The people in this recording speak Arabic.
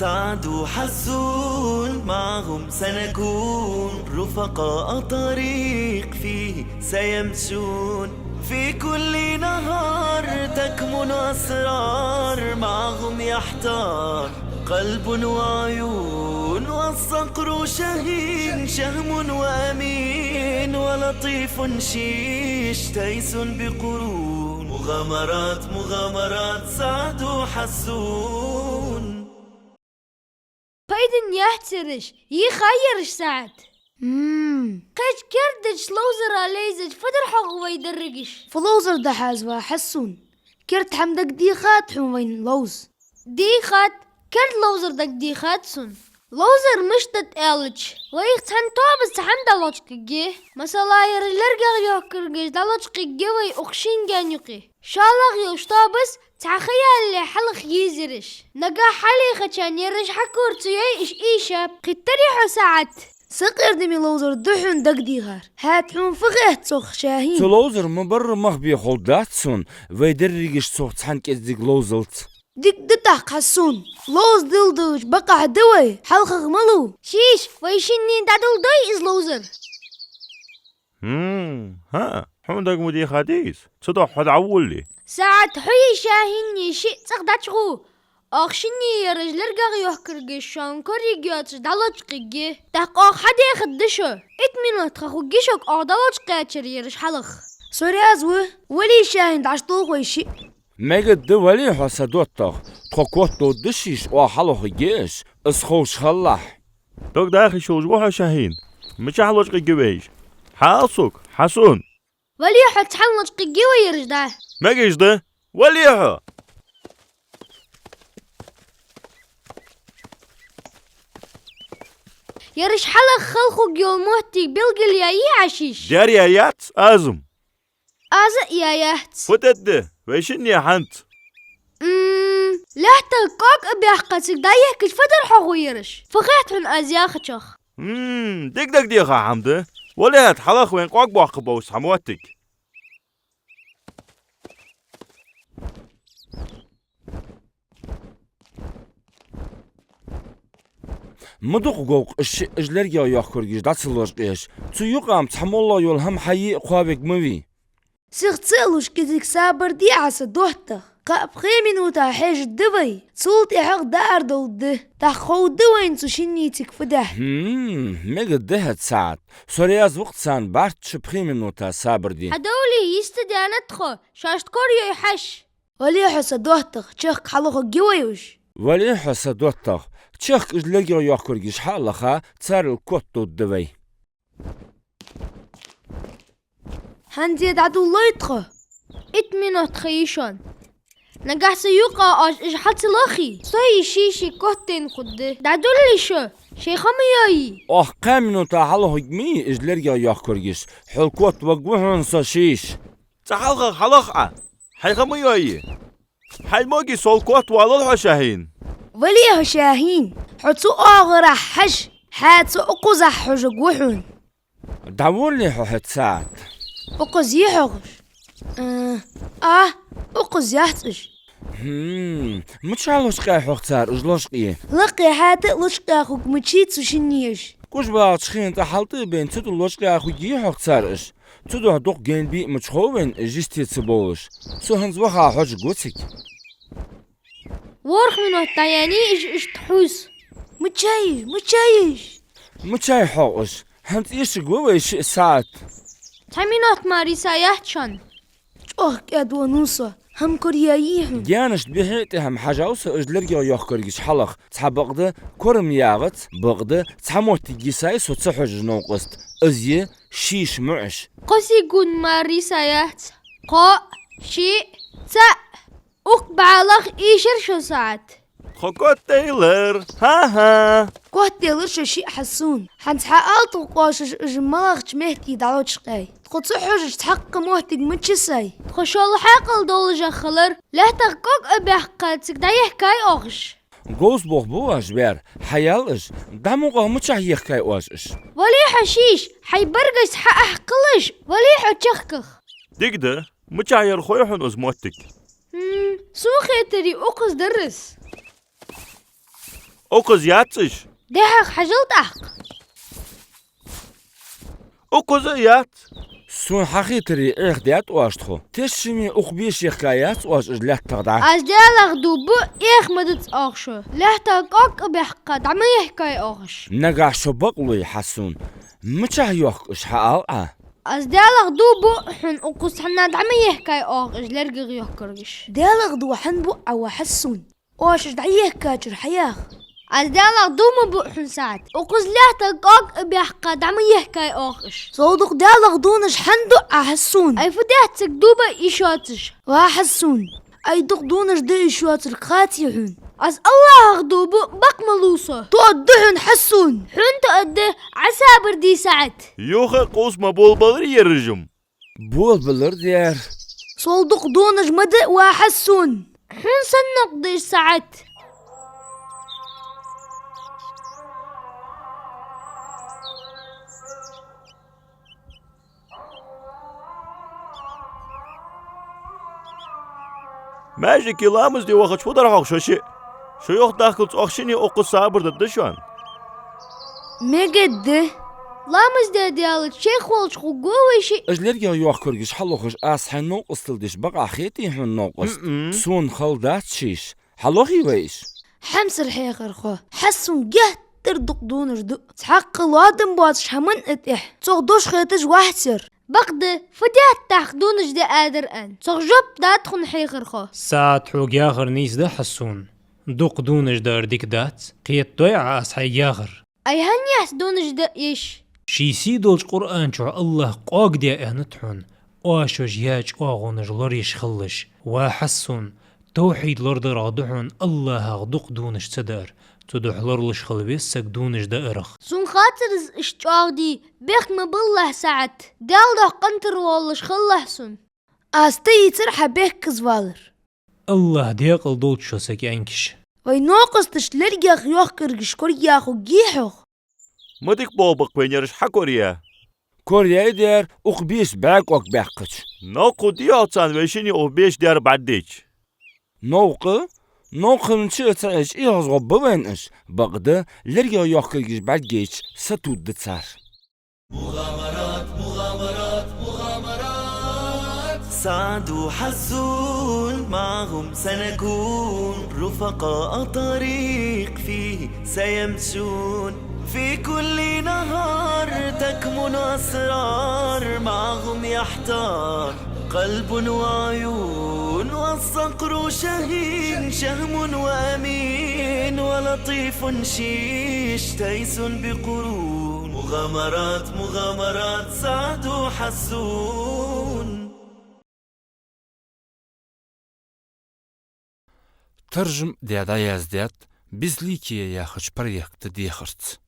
سعد وحسون معهم سنكون رفقاء طريق فيه سيمشون في كل نهار تكمن أسرار معهم يحتار قلب وعيون والصقر شهين شهم وأمين ولطيف شيش تيس بقرون مغامرات سعد وحسون قيدن يحترش يخيرش سعد قيش كردش لوزر عليزج فدرحق ويدرقش فلوزر دحاز وحسون كرت حمدك ديخات حوين لوز ديخات كرد لوزر دك ديخات سن لوزر مشتت ألج ويخت هنطابس حمد لوجك جيه مثلا يرلرجع يوكرجش دلوجك جيه ويأخشين جانيقي شالغ يوشطابس تعخيا اللي حلق يزرش نجا حلي خشان يرش حكور تيجي إيشاب قتريحو ساعت سقر دمي لوزر دحون دك ديغار هاتحون فغيه صخ شاهين لوزر مبر مخبي خلداتسون ويدرجش صخ تحنك ازدك لوزلت ديك دتاق حسون لوز دلدوش بقع دوي حلق غملو شيش ويشيني دادل دوي إز لوزر ها حمدك مدي خديس صدح حد عولي ساعت حي شاهين يشي تقداتشغو أخشني يرجلرجع يحكرجش شانكوري جياتش دلوجك جيه تحقق حد يخدشو اتمنى تخوجيشك أعدلوجك ياتشر يرش حلق سوري أزوه ولي شاهين دعشتوه ويشي مجد دولي حسدوتك تقوتو دشيش وحلوه جيش اسخوش خلاح دوك داخل شوجوها شاهين مش حلوش جيش حاسوك حسون وليحو تحلوجك جيه ويرش ده ما جيش ده وليحو يرش حلق خلقو جيو موتي بلقل ياي عشيش جاري آيات آزم أزق يايات فتت ويشني يا حنت لحت الكوك بيحقسك دايك فتر حقو يرش فخيت من أزياختشخ ديك ديخا حمد وليت حلق وين قوك بوحقبوس حموتك مدوق قوق اش اجلرجا يحكرجش داتسلوش قيش تيوقام تحمل الله يول هم حي قوابك موي سيغتسلوش كذيك سابر دي عسى دوحته قاب خيمين وتا حيج الدوي سولت حق دار دود تخو دوين تشينيتك فده مجد دهت ساعت سورياز وقت سان بارت شبخي منوتا سابر دي هدولي يستدي أندخو شاشت كوريو يحش ولي حسى دوحته شيخ حلوخ جويوش ولي حسدوتك تشيخ اجلرجا يحكرجش حالخا تسار الكوتو الدوي هنزيد عدو الله يدخو اتمنى تخيشون نجح سيوقع اش حتى لاخي صاي شيشي كوتين خده دادولي شو شيخ مياي قامنو تا حلوه جمي اجلرجا يحكرجش حلقوت وقوهن ساشيش تعالغ حلقة حيخمو ياي حيموجي سولكوت والله شاهين وليه شاهين حتسو اغرح حش حاتسو اقزح حجق وحون دعولي حوحت ساعت اقز يحغش اقز يحتش مش علوش قاي حوختار اجلوش قيه لقي حاتق لشقا خوك متشيتسو شنيش كوش بقى تشخين تحلطي بين تدو لوشقا خوكي حوختار اش تدو هدوق جين بي متخوين جيستي تسبوش سو هنز وخا حوش قوتك ورخ منو الطياني اش تحوس متشايش متشاي حوش هنز ايش قوي شي ساعت تمينات ماريسا يحتشن كاد ونوصة هم كوريايهم جانش بهيتي هم حاجاوس اجلرجا يحكرجش حلق تحبقده كورم ياغت بقده تحموت جيساي سو تسحج نوقست ازيه شيش معش قسي قون ماريسا يحت قا شي تا بعلق ايشر شو ساعت خوكوت تايلر ها كوهت يلرش شي حسون حنت حقالت وقاشش اجمالغش مهتي دعوت شقاي تقود صحوش تحقق موهتك متشساي خشال حقل دول جخلر لا تقوك ابي حقاتك دا يحكاي اغش جوز بوخبو اجبر حيالش دموغه متشح يحكاي اوش ولي حشيش حيبرقس حقلش ولي حتشخكخ ديكده متشعير خويحن ازموتك سو خيتري اقص درس O kız yatsış. دحق حجلت أحق O kızı yat. سون حقيتري إخ ديات واشتخو تشمي أخبيش يخكايات واش إجلات تغدع أزدالغ دوبو إيخ مدت أخشو لحتا قاق بحقا دعما يحكاي أخش نقع شبقلو حسون مچه يوخ إش حقال أزدالغ دوبو حن أقص حنا دعما يحكاي أخش لرقغ يحكرش دالغ دو حن بو أو حسون واش دعيه كاتر حياخ أزدالغ دوما بو حن ساعد أقص لحتا قاق بحقا دعما يحكاي أخش صودق دالغ دونش حندو أحسون أي فديتك دوبا إيشاتش وحسون أي دق دونش دي شواتر قاتيحون أز الله غدوبو بق ملوصة تودحن حسون حن تأدي عسابر دي ساعد Yoxa qosma bol balır yericim. بول بلر ديار صودق دونش مدق وحسون حن سنق دي ساعد Мәжі келамыз де уақыт шударғақ шоши. Шойоқ дақылц оқшыни оқы сабырдыды şu an. مجد لامز دي ديالت شيخ والش قوي شي إجلرجي يوخ كرجش حلوخش أس حنو قستلدش بقى خيتي حنو قست سون خلدات شيش حلوخي ويش حمس الحيخر خو حسون جه تردق دونش دو تحق الوادم بواتش همن اتح تصغدوش خيتش واحسر بقد فديت تاخدونش دي قادر ان صغجب دات خن حيخر خو ساعت حوق ياخر نيس ده حسون دوق دونش دار ديك دات قيت ضيع أصحي ياخر اي هنياس دونش دي ايش شي سيدولش قرآن شو الله قاق دي اهنتحون واشوش ياج اغونش لوريش خلش وحسون توحيد لرد رادحون الله غدق دونش تدار تدح لرلش خلبيس سك دونش دا ارخ سون خاطر اشتاق دي بيخ مبالله ساعت دال ده قنتر والش خله سون استي ترحى بيك كزوالر الله ديقل دولت شو سك انكش وي ناقصتش لرجع يوخ كرجش كورياخو جيحوخ Mıdık babak peyniriş hak oraya. كوريا ديار أخبيش باك وك باقش Naku diyatsan ve şimdi o 5 der baddik. نوق من شيء تعيش إيه غضب بوينش بقدر لرجع يوخ كرجش بعد جيش ستود دتسار سعد وحسون معهم سنكون رفقاء طريق فيه سيمشون في كل نهار تكمن أسرار معهم يحتار قلب وعيون والصقر شهين شهم وأمين ولطيف شيش تيس بقرون مغامرات سعد وحسون ترجم ديادا يازديات بزليكي يا خش بريك تديخرت